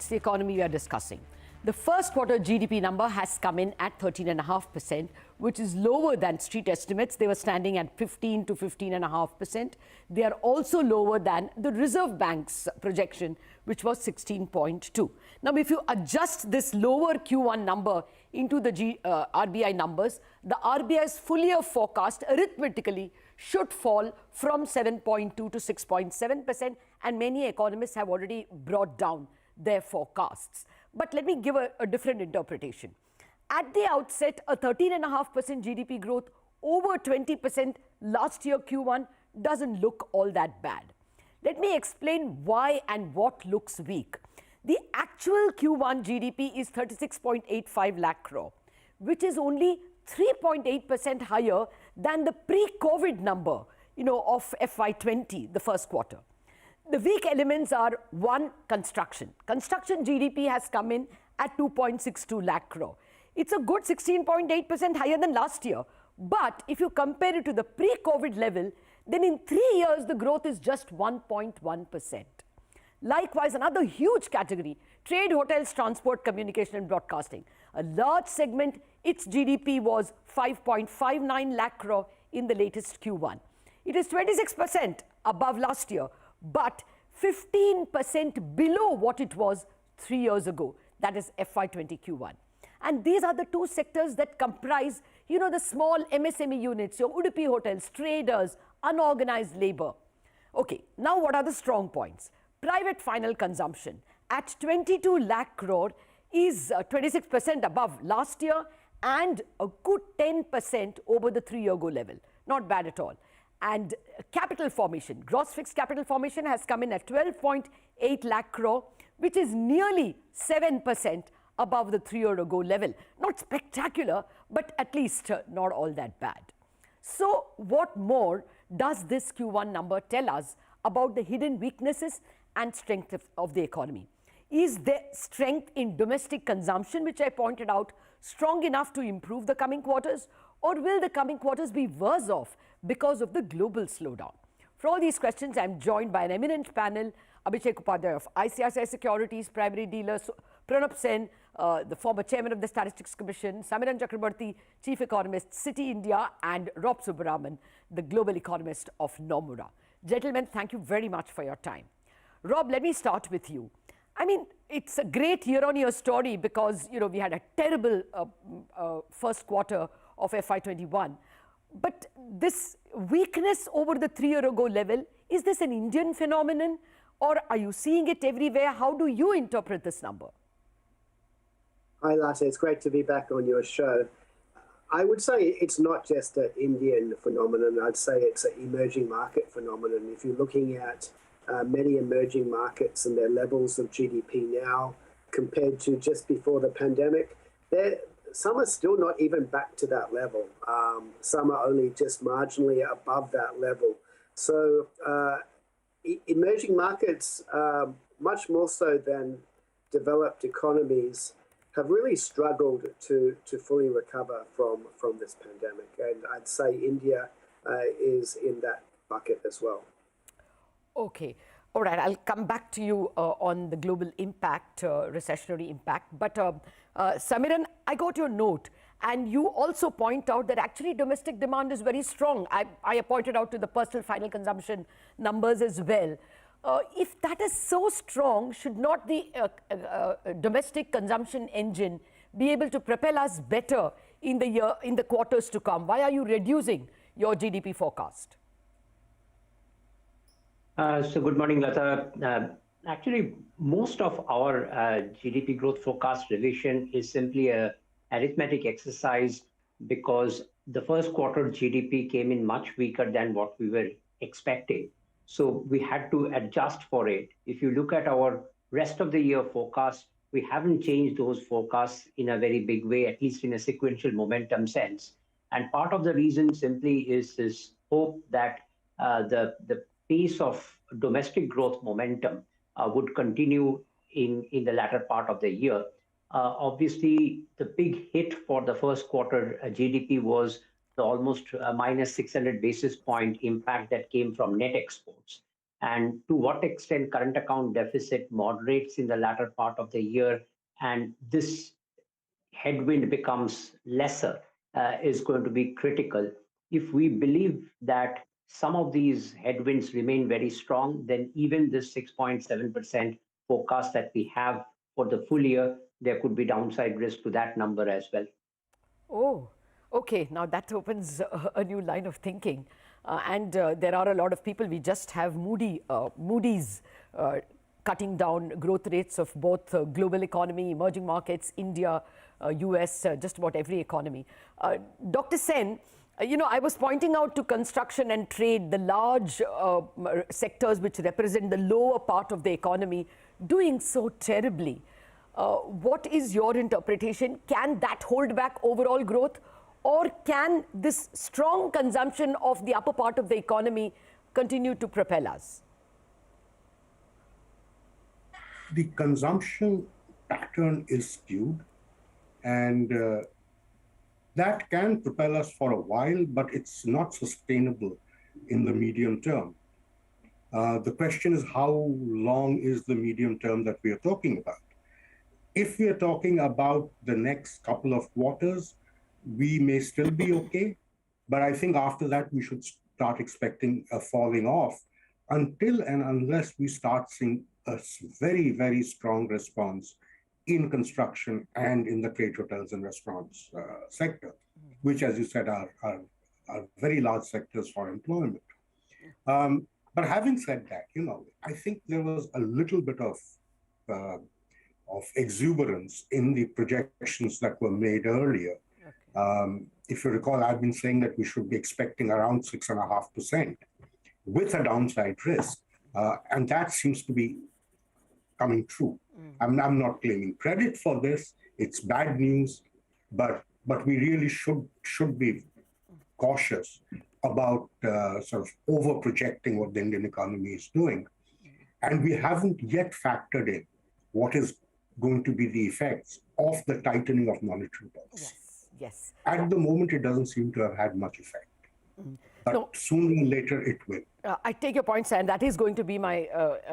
It's the economy we are discussing. The first quarter GDP number has come in at 13.5%, which is lower than street estimates. They were standing at 15 to 15.5%. They are also lower than the Reserve Bank's projection, which was 16.2. Now, if you adjust this lower Q1 number into the RBI numbers, the RBI's full year forecast arithmetically should fall from 7.2 to 6.7%, and many economists have already brought down their forecasts. But let me give a different interpretation. At the outset, a 13.5% GDP growth over 20% last year Q1 doesn't look all that bad. Let me explain why and what looks weak. The actual Q1 GDP is 36.85 lakh crore, which is only 3.8% higher than the pre-COVID number, of FY20, the first quarter. The weak elements are: one, construction. Construction GDP has come in at 2.62 lakh crore. It's a good 16.8% higher than last year. But if you compare it to the pre-COVID level, then in 3 years, the growth is just 1.1%. Likewise, another huge category, trade, hotels, transport, communication and broadcasting. A large segment, its GDP was 5.59 lakh crore in the latest Q1. It is 26% above last year, but 15% below what it was 3 years ago, that is FY20 Q1. And these are the two sectors that comprise, the small MSME units, your Udupi hotels, traders, unorganized labor. Okay, now what are the strong points? Private final consumption at 22 lakh crore is 26% above last year and a good 10% over the 3-year-ago level. Not bad at all. And capital formation, gross fixed capital formation has come in at 12.8 lakh crore, which is nearly 7% above the 3-year-ago level. Not spectacular, but at least not all that bad. So what more does this Q1 number tell us about the hidden weaknesses and strength of the economy? Is there strength in domestic consumption, which I pointed out, strong enough to improve the coming quarters? Or will the coming quarters be worse off because of the global slowdown? For all these questions, I'm joined by an eminent panel: Abhishek Upadhyay of ICICI Securities, primary dealer; Pronab, the former chairman of the Statistics Commission; Samiran Chakraborty, chief economist, Citi India; and Rob Subbaraman, the global economist of Nomura. Gentlemen, thank you very much for your time. Rob, let me start with you. I mean, it's a great year-on-year story because, we had a terrible first quarter of FY21. But this weakness over the 3-year-ago level, is this an Indian phenomenon or are you seeing it everywhere? How do you interpret this number? Hi, Lasse. It's great to be back on your show. I would say it's not just an Indian phenomenon. I'd say it's an emerging market phenomenon. If you're looking at many emerging markets and their levels of GDP now compared to just before the pandemic, some are still not even back to that level. Some are only just marginally above that level. So emerging markets, much more so than developed economies, have really struggled to fully recover from this pandemic. And I'd say India is in that bucket as well. Okay. All right. I'll come back to you on the global impact, recessionary impact. But Samiran, I got your note. And you also point out that actually domestic demand is very strong. I pointed out to the personal final consumption numbers as well. If that is so strong, should not the domestic consumption engine be able to propel us better in the quarters to come? Why are you reducing your GDP forecast? So good morning, Lata. Actually, most of our GDP growth forecast revision is simply a arithmetic exercise because the first quarter GDP came in much weaker than what we were expecting. So we had to adjust for it. If you look at our rest of the year forecast, we haven't changed those forecasts in a very big way, at least in a sequential momentum sense. And part of the reason simply is this hope that the pace of domestic growth momentum would continue in the latter part of the year. Obviously, the big hit for the first quarter GDP was the almost minus 600 basis point impact that came from net exports. and to what extent current account deficit moderates in the latter part of the year and this headwind becomes lesser is going to be critical. If we believe that some of these headwinds remain very strong, then even this 6.7% forecast that we have for the full year, there could be downside risk to that number as well. Oh, okay. Now that opens a new line of thinking. There are a lot of people. We just have Moody's cutting down growth rates of both global economy, emerging markets, India, US, just about every economy. Dr. Sen, I was pointing out to construction and trade, the large sectors which represent the lower part of the economy, doing so terribly. What is your interpretation? Can that hold back overall growth? Or can this strong consumption of the upper part of the economy continue to propel us? The consumption pattern is skewed, and that can propel us for a while, but it's not sustainable in the medium term. The question is, how long is the medium term that we are talking about? If we are talking about the next couple of quarters, we may still be okay, but I think after that we should start expecting a falling off until and unless we start seeing a very, very strong response in construction and in the trade, hotels and restaurants sector, which, as you said, are very large sectors for employment. But having said that, I think there was a little bit of exuberance in the projections that were made earlier. Okay. If you recall, I've been saying that we should be expecting around 6.5% with a downside risk, and that seems to be coming true. I'm not claiming credit for this. It's bad news, but we really should be cautious about sort of over projecting what the Indian economy is doing, and we haven't yet factored in what is going to be the effects of the tightening of monetary policy. Yes. At the moment, it doesn't seem to have had much effect. But sooner or later, it will. I take your point, sir, and that is going to be my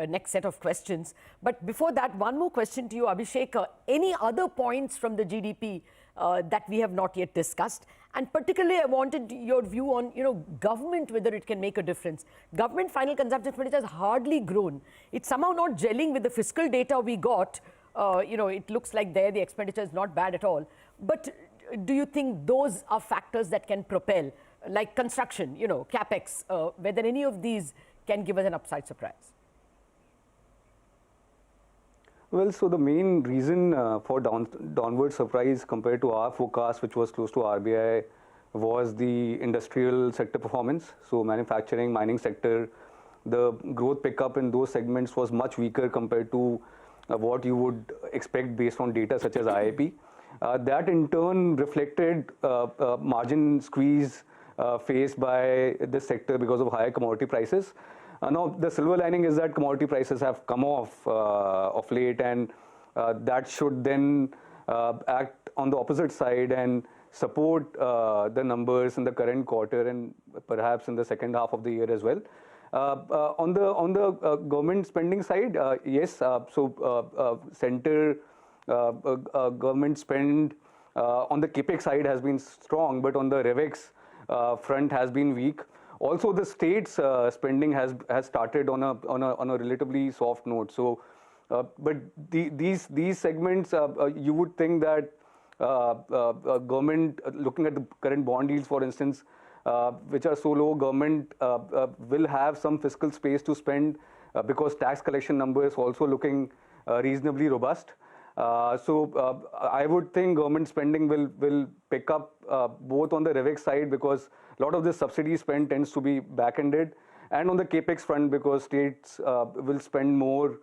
next set of questions. But before that, one more question to you, Abhishek. Any other points from the GDP that we have not yet discussed? And particularly, I wanted your view on, government, whether it can make a difference. Government final consumption expenditure has hardly grown. It's somehow not gelling with the fiscal data we got. It looks like the expenditure is not bad at all. But do you think those are factors that can propel, like construction, capex, whether any of these can give us an upside surprise? Well, so the main reason for downward surprise compared to our forecast, which was close to RBI, was the industrial sector performance. So manufacturing, mining sector, the growth pickup in those segments was much weaker compared to what you would expect based on data such as IIP. That in turn reflected margin squeeze faced by this sector because of higher commodity prices. Now, the silver lining is that commodity prices have come off of late, and that should then act on the opposite side and support the numbers in the current quarter and perhaps in the second half of the year as well. On the government spending side, yes, center government spend on the capex side has been strong, but on the revex front has been weak. Also, the states spending has started on a relatively soft note. So, but these segments, you would think that government, looking at the current bond yields, for instance, which are so low, government will have some fiscal space to spend because tax collection numbers also looking reasonably robust. So I would think government spending will pick up both on the revex side because a lot of this subsidy spend tends to be back-ended, and on the capex front because states will spend more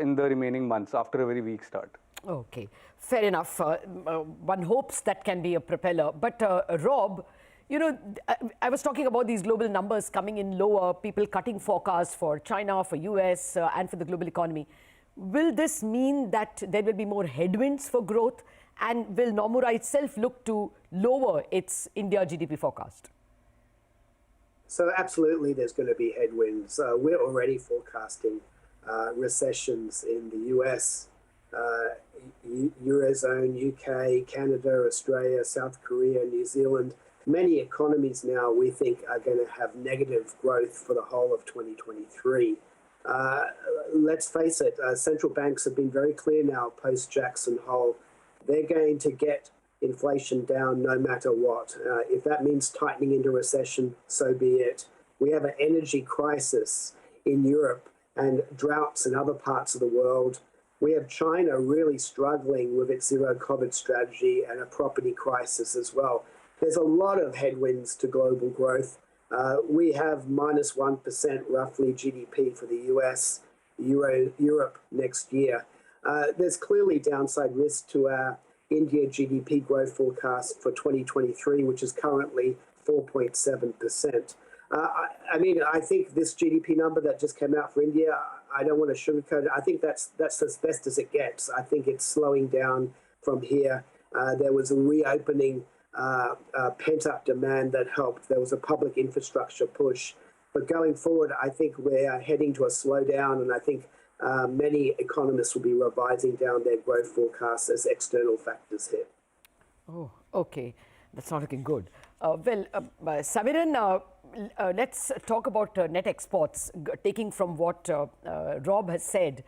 in the remaining months after a very weak start. Okay, fair enough. One hopes that can be a propeller. But Rob, I was talking about these global numbers coming in lower, people cutting forecasts for China, for US, and for the global economy. Will this mean that there will be more headwinds for growth, and will Nomura itself look to lower its India GDP forecast? So absolutely, there's going to be headwinds. We're already forecasting recessions in the US, Eurozone, UK, Canada, Australia, South Korea, New Zealand. Many economies now we think are going to have negative growth for the whole of 2023. Let's face it, central banks have been very clear now post-Jackson Hole. They're going to get inflation down no matter what. If that means tightening into recession, so be it. We have an energy crisis in Europe and droughts in other parts of the world. We have China really struggling with its zero COVID strategy and a property crisis as well. There's a lot of headwinds to global growth. We have minus 1% roughly GDP for the US, Europe next year. There's clearly downside risk to our India GDP growth forecast for 2023, which is currently 4.7%. I mean, I think this GDP number that just came out for India, I don't want to sugarcoat it. I think that's as best as it gets. I think it's slowing down from here. There was a reopening, pent-up demand that helped. There was a public infrastructure push. But going forward, I think we're heading to a slowdown, and I think many economists will be revising down their growth forecasts as external factors hit. Oh, okay. That's not looking good. Samiran, let's talk about net exports, taking from what Rob has said.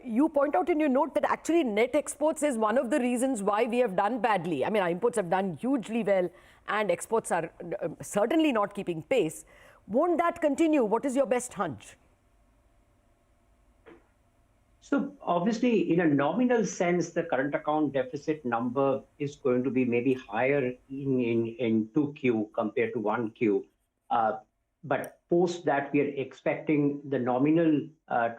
You point out in your note that actually net exports is one of the reasons why we have done badly. I mean, our imports have done hugely well and exports are certainly not keeping pace. Won't that continue? What is your best hunch? So obviously, in a nominal sense, the current account deficit number is going to be maybe higher in 2Q compared to 1Q. But post that, we are expecting the nominal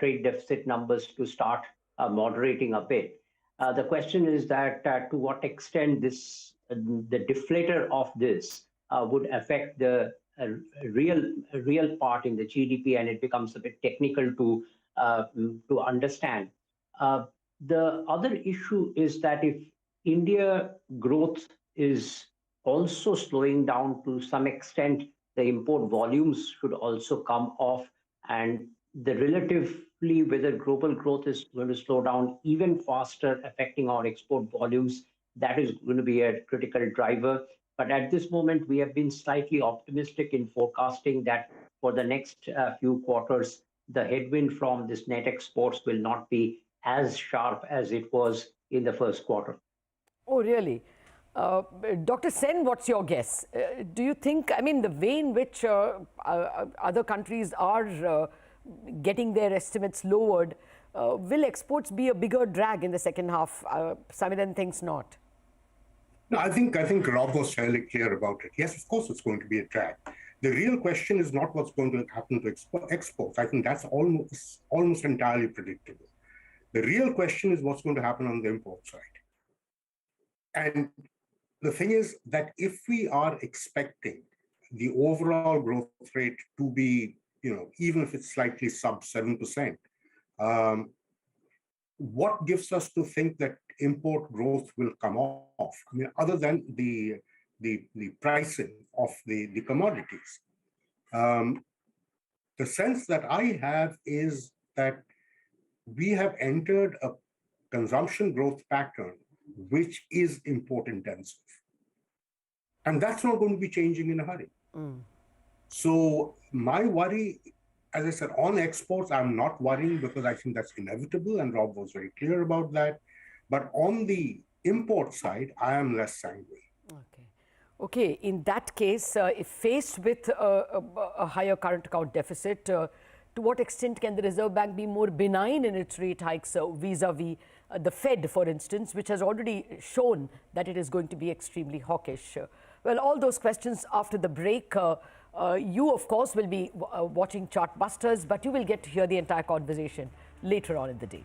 trade deficit numbers to start moderating a bit. The question is that to what extent this the deflator of this would affect the real part in the GDP, and it becomes a bit technical to understand. The other issue is that if India growth is also slowing down to some extent, the import volumes should also come off, and the relatively whether global growth is going to slow down even faster, affecting our export volumes, that is going to be a critical driver. But at this moment, we have been slightly optimistic in forecasting that for the next few quarters, the headwind from this net exports will not be as sharp as it was in the first quarter. Oh, really? Dr. Sen, what's your guess? Do you think, I mean, the way in which other countries are getting their estimates lowered, will exports be a bigger drag in the second half? Samiran thinks not. No, I think Rob was fairly clear about it. Yes, of course, it's going to be a drag. The real question is not what's going to happen to exports. I think that's almost entirely predictable. The real question is what's going to happen on the import side. And the thing is that if we are expecting the overall growth rate to be, even if it's slightly sub 7%, what gives us to think that import growth will come off? I mean, other than the pricing of the commodities. The sense that I have is that we have entered a consumption growth pattern which is import intensive. And that's not going to be changing in a hurry. So my worry, as I said, on exports, I'm not worrying because I think that's inevitable, and Rob was very clear about that. But on the import side, I am less sanguine. Okay, in that case, if faced with a higher current account deficit, to what extent can the Reserve Bank be more benign in its rate hikes vis-a-vis the Fed, for instance, which has already shown that it is going to be extremely hawkish? Well, all those questions after the break. You, of course, will be watching Chartbusters, but you will get to hear the entire conversation later on in the day.